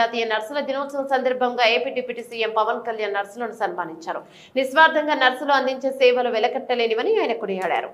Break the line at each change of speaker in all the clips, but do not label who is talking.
అంతర్జాతీయ నర్సుల దినోత్సవం సందర్భంగా AP deputy CM Pawan Kalyan నర్సులను సన్మానించారు. నిస్వార్థంగా నర్సులు అందించే సేవలు వెలకట్టలేనివని ఆయన కొనియాడారు.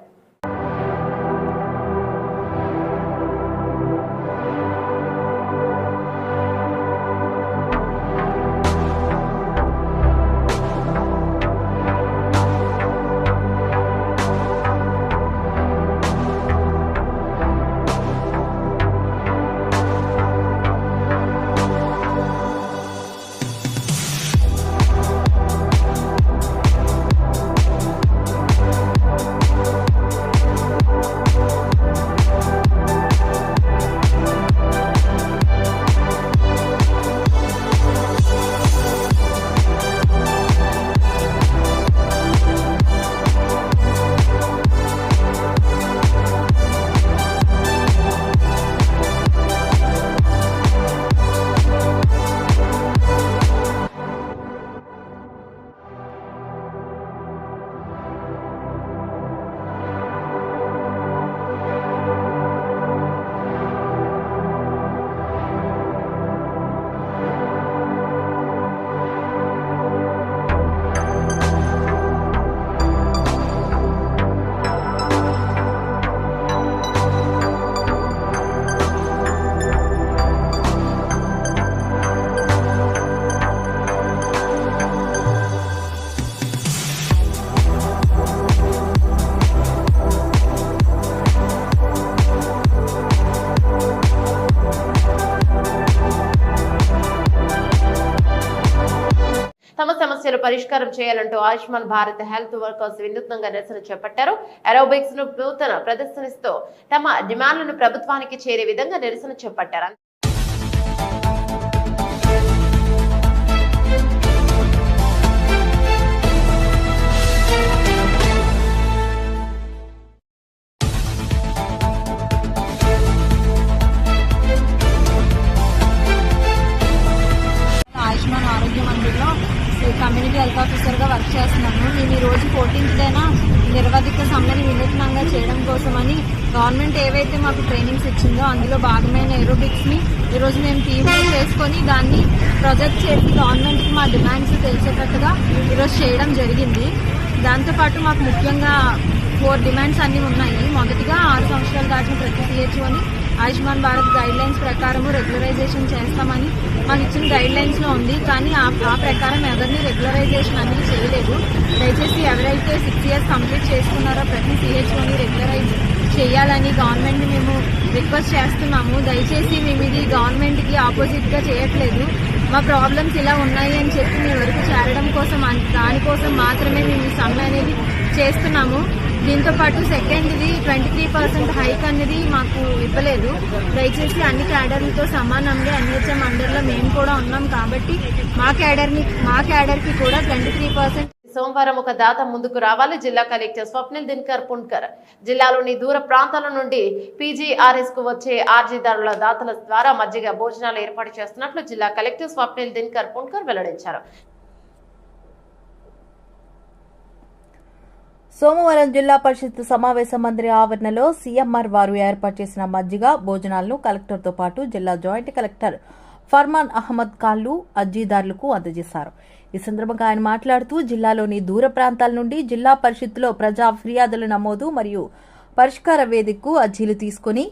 తమ సమస్యలు పరిష్కారం చేయాలంటూ ఆయుష్మాన్ భారత్ హెల్త్ వర్కర్స్ వినూత్నంగా నిరసన చేపట్టారు. ఏరోబిక్స్ ను నూతన ప్రదర్శనిస్తూ తమ డిమాండ్లను ప్రభుత్వానికి చేరే విధంగా నిరసన చేపట్టారు.
ఆయుష్మాన్ ఆరోగ్య మందిర్లో కమ్యూనిటీ హెల్త్ ఆఫీసర్గా వర్క్ చేస్తున్నాను. నేను ఈ రోజు 14th డేన నిర్వాధిక సమ్మెని వినూత్నంగా చేయడం కోసమని గవర్నమెంట్ ఏవైతే మాకు ట్రైనింగ్స్ ఇచ్చిందో అందులో భాగమైన ఏరోబిక్స్ని ఈరోజు మేము టీమ్గా చేసుకొని దాన్ని ప్రొజెక్ట్ చేసి గవర్నమెంట్కి మా డిమాండ్స్ తెలిసేటట్టుగా ఈరోజు చేయడం జరిగింది. దాంతోపాటు మాకు ముఖ్యంగా 4 డిమాండ్స్ అన్నీ ఉన్నాయి. మొదటిగా 6 సంవత్సరాలు దాటిన ప్రతి CHOని ఆయుష్మాన్ భారత్ గైడ్ లైన్స్ ప్రకారము రెగ్యులరైజేషన్ చేస్తామని మాకు ఇచ్చిన గైడ్ లైన్స్ లో ఉంది. కానీ ఆ ప్రకారం ఎవరిని రెగ్యులరైజేషన్ అనేది చేయలేదు. దయచేసి ఎవరైతే 6 years కంప్లీట్ చేసుకున్నారో ప్రతి CHOని రెగ్యులరైజ్ చేయాలని గవర్నమెంట్ ని మేము రిక్వెస్ట్ చేస్తున్నాము. దయచేసి మేము ఇది గవర్నమెంట్ కి ఆపోజిట్ గా చేయట్లేదు. మా ప్రాబ్లమ్స్ ఇలా ఉన్నాయి అని చెప్పి మీ వరకు చేరడం కోసం దానికోసం మాత్రమే మేము ఈ సమ్మె అనేది చేస్తున్నాము. దీంతో పాటు సెకండ్ది 23% హైక్ అనేది మాకు ఇవ్వలేదు. దయచేసి అన్ని క్యాడర్లతో సమానంగా NHM అండర్లో మేము కూడా ఉన్నాం కాబట్టి మా క్యాడర్కి కూడా 23%.
సోమవారం ఒక దాత ముందుకు రావాలి. జిల్లా కలెక్టర్ స్వప్నిల్ దినకర్ పున్కర్ జిల్లాలోని దూర ప్రాంతాల నుండి PGRS కు వచ్చే అర్జీదారుల దాతల ద్వారా మజ్జిగ భోజనాలు ఏర్పాటు చేస్తున్నట్లు జిల్లా కలెక్టర్ స్వప్నిల్ దినకర్ పున్కర్ వెల్లడించారు.
సోమవారం జిల్లా పరిషత్ సమావేశ మందిర ఆవరణలో CMR వారు ఏర్పాటు చేసిన మజ్జిగ భోజనాలను కలెక్టర్తో పాటు జిల్లా జాయింట్ కలెక్టర్ ఫర్మాన్ అహ్మద్ ఖాన్లు అర్జీదారులకు అందజేశారు. ఈ సందర్భంగా ఆయన మాట్లాడుతూ జిల్లాలోని దూర ప్రాంతాల నుండి జిల్లా పరిషత్లో ప్రజా ఫిర్యాదుల నమోదు మరియు పరిష్కార వేదికకు అర్జీలు తీసుకుని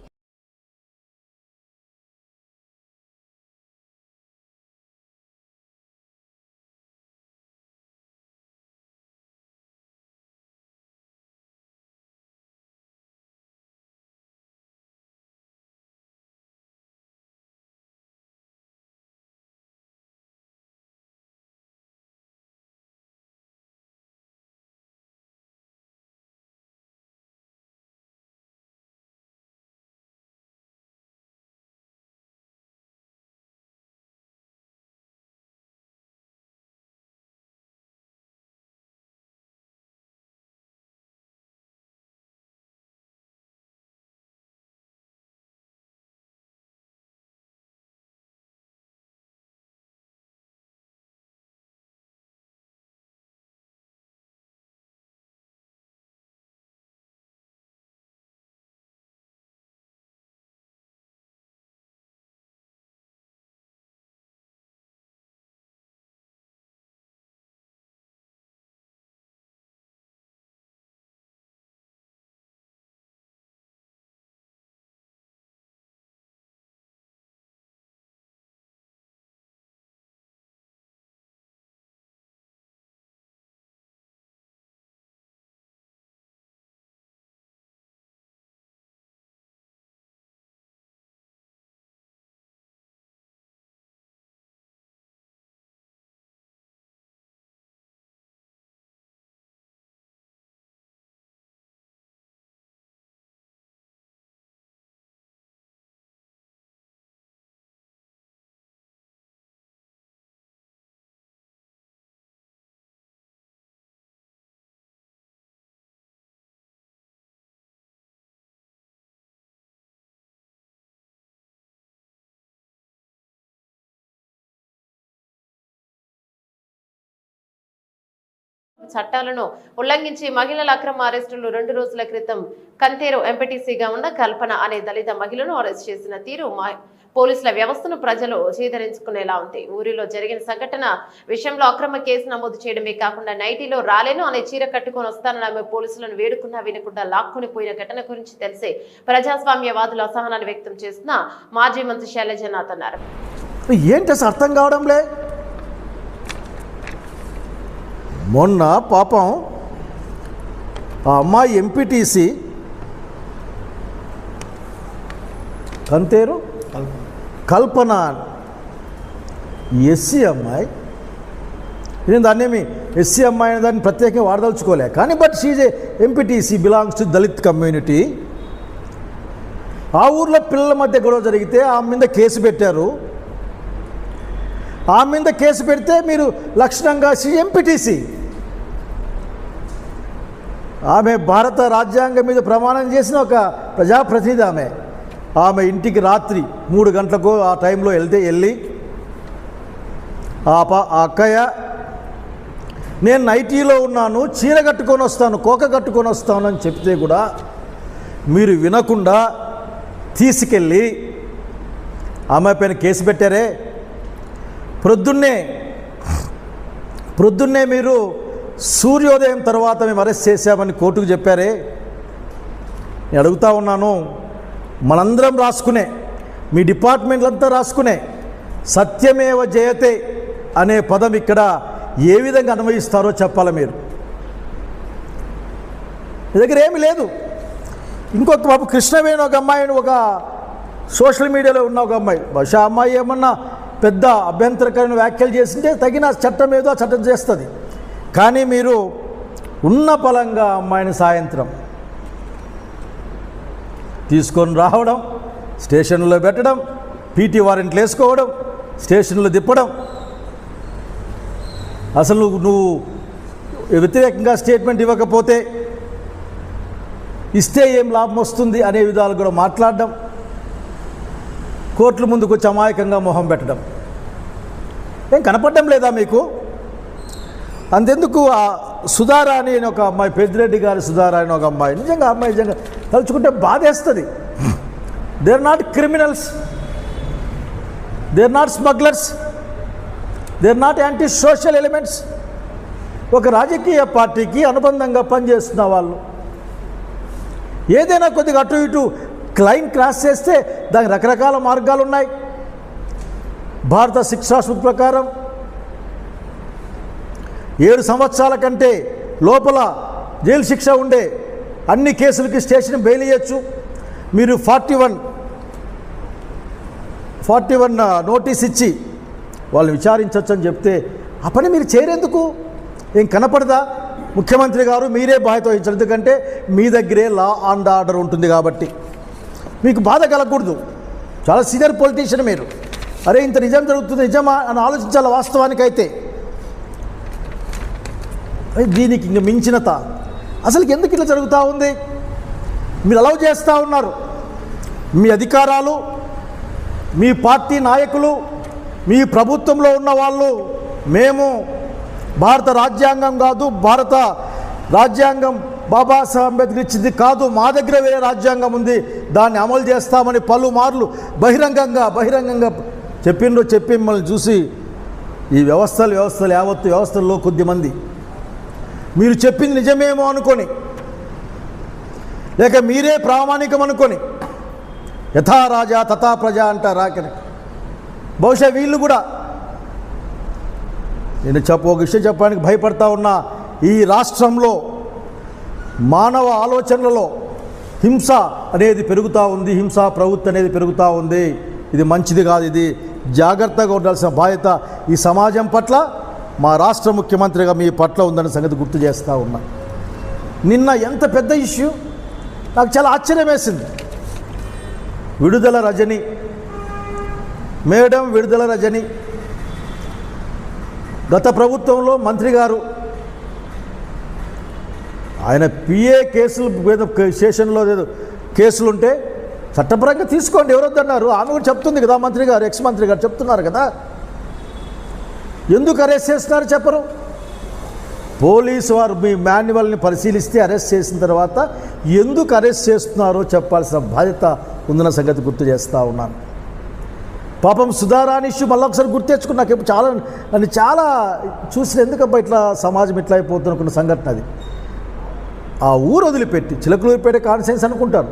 చట్టాలను ఉల్లంఘించి మహిళల అక్రమ అరెస్టులు 2 రోజుల క్రితం కంతేరు ఎంపీటీసీగా ఉన్న కల్పన అనే దళిత మహిళను అరెస్ట్ చేసిన తీరు పోలీసుల వ్యవస్థను ప్రజలు చీదరించుకునేలా ఉంది. ఊరిలో జరిగిన సంఘటన విషయంలో అక్రమ కేసు నమోదు చేయడమే కాకుండా నైటీలో రాలేను అనే చీర కట్టుకొని వస్తానని ఆమె పోలీసులను వేడుకున్నా వినకుండా లాక్కొని పోయిన ఘటన గురించి తెలిసే ప్రజాస్వామ్యవాదులు అసహనాన్ని వ్యక్తం చేసిన మాజీ మంత్రి శైలజనాథ్ అన్నారు.
ఏంటి అసలు అర్థం కావడంలే. మొన్న పాపం ఆ అమ్మాయి ఎంపీటీసీ కంతేరు కల్పన ఎస్సీ అమ్మాయి. నేను దాన్నేమి ఎస్సీ అమ్మాయి అనే దాన్ని ప్రత్యేకంగా వాడదలుచుకోలే, కానీ but she's a MPTC belongs to Dalit community. ఆ ఊర్లో పిల్లల మధ్య గొడవ జరిగితే ఆమె మీద కేసు పెట్టారు. ఆమె మీద కేసు పెడితే మీరు లక్షణంగా ఎంపీటీసీ, ఆమె భారత రాజ్యాంగం మీద ప్రమాణం చేసిన ఒక ప్రజాప్రతినిధి. ఆమె ఇంటికి రాత్రి 3 గంటలకు ఆ టైంలో వెళ్ళి ఆ అక్కయ్య నేను నైటీలో ఉన్నాను, చీర కట్టుకొని వస్తాను, కోక కట్టుకొని వస్తాను అని చెప్తే కూడా మీరు వినకుండా తీసుకెళ్ళి ఆమె పైన కేసు పెట్టారే. ప్రొద్దున్నే మీరు సూర్యోదయం తర్వాత మేము అరెస్ట్ చేశామని కోర్టుకు చెప్పారే. నేను అడుగుతా ఉన్నాను, మనందరం రాసుకునే, మీ డిపార్ట్మెంట్లంతా రాసుకునే సత్యమేవ జయతే అనే పదం ఇక్కడ ఏ విధంగా అన్వయిస్తారో చెప్పాలి మీరు. మీ దగ్గర ఏమీ లేదు. ఇంకొక పాప కృష్ణవేణి ఒక అమ్మాయిని ఒక సోషల్ మీడియాలో ఉన్న ఒక అమ్మాయి, బహుశా అమ్మాయి ఏమన్నా పెద్ద అభ్యంతరకరమైన వ్యాఖ్యలు చేసింటే తగిన చట్టం ఏదో చట్టం చేస్తుంది. కానీ మీరు ఉన్న పలంగా అమ్మాయిని సాయంత్రం తీసుకొని రావడం, స్టేషన్లో పెట్టడం, పీటీ వారెంట్లు వేసుకోవడం, స్టేషన్లో తిప్పడం. అసలు నువ్వు వ్యతిరేకంగా స్టేట్మెంట్ ఇవ్వకపోతే ఇస్తే ఏం లాభం వస్తుంది అనే విధాలు కూడా మాట్లాడడం, కోర్టుల ముందుకు వచ్చి అమాయకంగా మొహం పెట్టడం. ఏం కనపడడం లేదా మీకు? అంతెందుకు ఆ సుధారాణి అని ఒక అమ్మాయి, పెద్దిరెడ్డి గారి సుధారాణి ఒక అమ్మాయి, నిజంగా అమ్మాయి నిజంగా తలుచుకుంటే బాధేస్తుంది. They are not criminals, they are not smugglers, they are not anti social elements. ఒక రాజకీయ పార్టీకి అనుబంధంగా పనిచేస్తున్న వాళ్ళు ఏదైనా కొద్దిగా అటు ఇటు క్లైమ్ క్రాస్ చేస్తే దానికి రకరకాల మార్గాలు ఉన్నాయి. భారత శిక్షా స్మృతి ప్రకారం 7 సంవత్సరాల కంటే లోపల జైలు శిక్ష ఉండే అన్ని కేసులకి స్టేషన్ బెయిల్ ఇవ్వచ్చు. మీరు 41 నోటీస్ ఇచ్చి వాళ్ళు విచారించవచ్చు అని చెప్తే ఆ పని మీరు చేయరెందుకు? ఏం కనపడదా? ముఖ్యమంత్రి గారు మీరే బాధ్యత వహించారు, ఎందుకంటే మీ దగ్గరే లా అండ్ ఆర్డర్ ఉంటుంది కాబట్టి. మీకు బాధ కలగకూడదు. చాలా సీనియర్ పొలిటీషియన్ మీరు. అరే ఇంత నిజం జరుగుతుంది, నిజమా అని ఆలోచించాలి. వాస్తవానికైతే దీనికి ఇంక మించినత అసలు ఎందుకు ఇట్లా జరుగుతూ ఉంది? మీరు అలౌ చేస్తూ ఉన్నారు. మీ అధికారాలు, మీ పార్టీ నాయకులు, మీ ప్రభుత్వంలో ఉన్న వాళ్ళు, మేము భారత రాజ్యాంగం కాదు, భారత రాజ్యాంగం బాబాసాహెబ్ అంబేద్కర్ ఇచ్చింది కాదు, మా దగ్గర వేరే రాజ్యాంగం ఉంది, దాన్ని అమలు చేస్తామని పలుమార్లు బహిరంగంగా చెప్పి మిమ్మల్ని చూసి ఈ వ్యవస్థలు యావత్తు వ్యవస్థల్లో కొద్దిమంది మీరు చెప్పింది నిజమేమో అనుకొని, లేక మీరే ప్రామాణికం అనుకొని, యథా రాజా తథా ప్రజ అంటారా, బహుశా వీళ్ళు కూడా నేను ఒక విషయం చెప్పడానికి భయపడతా ఉన్నా. ఈ రాష్ట్రంలో మానవ ఆలోచనలలో హింస అనేది పెరుగుతూ ఉంది, హింసా ప్రవృత్తి అనేది పెరుగుతూ ఉంది. ఇది మంచిది కాదు. ఇది జాగ్రత్తగా ఉండాల్సిన బాధ్యత ఈ సమాజం పట్ల, మా రాష్ట్ర ముఖ్యమంత్రిగా మీ పట్ల ఉందన్న సంగతి గుర్తు చేస్తూ ఉన్నా. నిన్న ఎంత పెద్ద ఇష్యూ, నాకు చాలా ఆశ్చర్యం వేసింది. విడుదల రజని మేడం, విడుదల రజని గత ప్రభుత్వంలో మంత్రి గారు ఆయన పిఏ కేసులు స్టేషన్లో కేసులుంటే చట్టపరంగా తీసుకోండి, ఎవరొద్దన్నారు. ఆమె కూడా చెప్తుంది కదా, మంత్రి గారు, ఎక్స్ మంత్రి గారు చెప్తున్నారు కదా. ఎందుకు అరెస్ట్ చేస్తున్నారు చెప్పరు. పోలీసు వారు మీ మాన్యువల్ని పరిశీలిస్తే అరెస్ట్ చేసిన తర్వాత ఎందుకు అరెస్ట్ చేస్తున్నారో చెప్పాల్సిన బాధ్యత ఉందన్న సంగతి గుర్తు చేస్తూ ఉన్నాను. పాపం సుధారాణి ఇష్యూ మళ్ళీ ఒకసారి గుర్తు తెచ్చుకుని నాకు నన్ను చాలా చూసిన ఎందుకబ్బా ఇట్లా సమాజం ఇట్లా అయిపోతుంది అనుకున్న సంఘటన అది. ఆ ఊరు వదిలిపెట్టి చిలకలూరిపేట కాన్స్టిట్యుయెన్సీ అనుకుంటారు,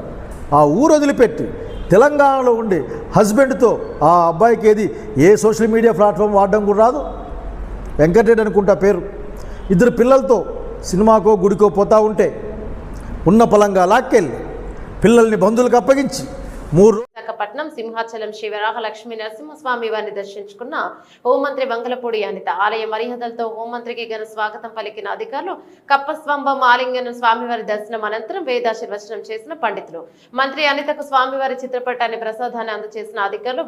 ఆ ఊరు వదిలిపెట్టి తెలంగాణలో ఉండి హస్బెండ్తో ఆ అబ్బాయికి ఏది ఏ సోషల్ మీడియా ప్లాట్ఫామ్ వాడడం కూడా రాదు, వెంకటరెడ్డి అనుకుంటా పేరు, 2 పిల్లలతో సినిమాకో గుడికో పోతూ ఉంటే ఉన్న పొలంగా లాక్కెళ్ళి పిల్లల్ని బంధువులకు అప్పగించి 3
విశాఖపట్నం సింహాచలం శ్రీ వరాహ లక్ష్మీ నరసింహస్వామి వారిని దర్శించుకున్న హోంమంత్రి వంగలపూడి అనిత. ఆలయ మర్యాదలతో హోంమంత్రికి ఘన స్వాగతం పలికిన అధికారులు. కప్పస్వంభం ఆలింగనం స్వామివారి దర్శనం అనంతరం వేదాశీర్వచనం చేసిన పండితులు. మంత్రి అనితకు స్వామివారి చిత్రపటాన్ని ప్రసాదాన్ని అందజేసిన అధికారులు.